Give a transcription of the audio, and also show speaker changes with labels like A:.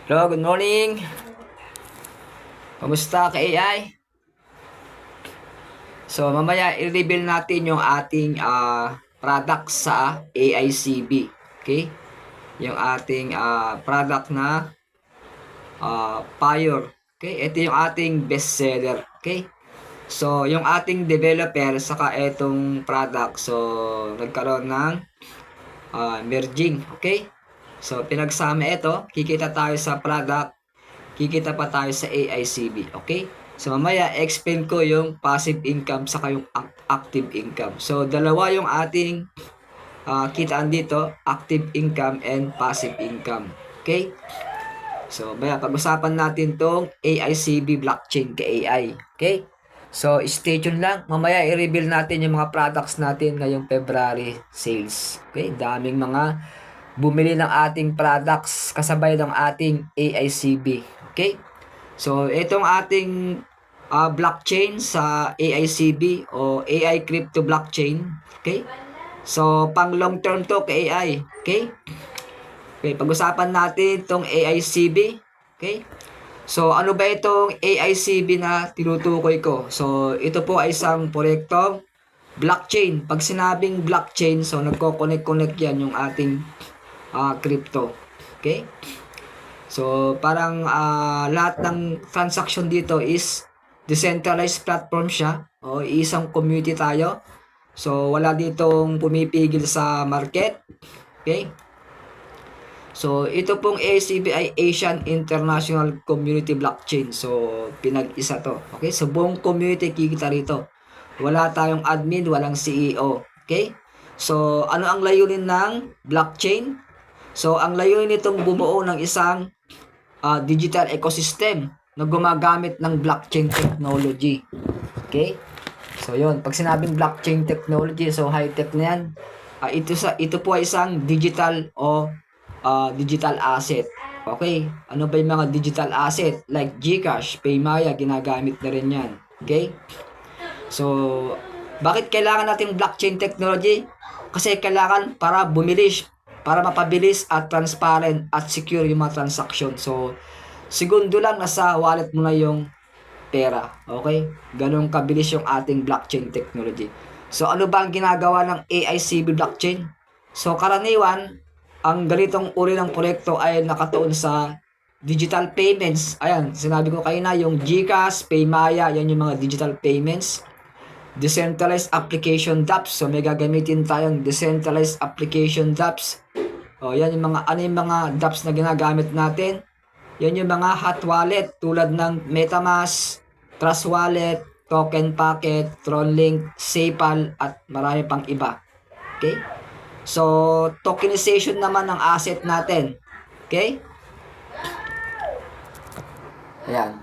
A: Hello, good morning. Kamusta ka AI? So, mamaya i-reveal natin yung ating product sa AICB. Okay? Yung ating product na Pure. Okay? Ito yung ating best seller. Okay? So, yung ating developer saka itong product, so, nagkaroon ng merging. Okay? So, pinagsama ito, kikita tayo sa product, kikita pa tayo sa AICB. Okay? So, mamaya, explain ko yung passive income saka yung active income. So, dalawa yung ating kitaan dito, active income and passive income. Okay? So, mamaya, pag-usapan natin tong AICB blockchain kay AI. Okay? So, stay tuned lang. Mamaya, i-reveal natin yung mga products natin ngayong February sales. Okay? Daming mga bumili ng ating products kasabay ng ating AICB. Okay? So, itong ating blockchain sa AICB o AI Crypto Blockchain. Okay? So, pang long term to kay AI. Okay? Okay, pag-usapan natin itong AICB. Okay? So, ano ba itong AICB na tinutukoy ko? So, ito po ay isang proyektong blockchain. Pag sinabing blockchain, so nagko-connect-connect yan yung ating crypto. Okay? So, parang lahat ng transaction dito is decentralized platform siya. O, isang community tayo. So, wala ditong pumipigil sa market. Okay? So, ito pong ACB ay Asian International Community Blockchain. So, pinag-isa to. Okay? So, buong community kikita rito. Wala tayong admin, walang CEO. Okay? So, ano ang layunin ng blockchain? So, ang layunin nitong bumuo ng isang digital ecosystem na gumagamit ng blockchain technology. Okay? So, yun. Pag sinabing blockchain technology, so high-tech na yan. Ito po ay isang digital o digital asset. Okay? Ano ba yung mga digital asset? Like GCash, Paymaya, ginagamit na rin yan. Okay? So, bakit kailangan natin blockchain technology? Kasi kailangan para bumilis, para mapabilis at transparent at secure yung mga transaction. So, segundo lang nasa wallet mo na yung pera. Okay? Ganun kabilis yung ating blockchain technology. So, ano ba ang ginagawa ng AICB blockchain? So, karaniwan, ang ganitong uri ng proyekto ay nakatuon sa digital payments. Ayan, sinabi ko kayo na, yung GCash, Paymaya, yan yung mga digital payments. Decentralized application dApps. So, may gagamitin tayong decentralized application dApps. O, yan yung mga, ano yung mga dApps na ginagamit natin? Yan yung mga hot wallet tulad ng MetaMask, Trust Wallet, Token Packet, TronLink, SafePal, at marami pang iba. Okay? So, tokenization naman ng asset natin. Okay? Ayan.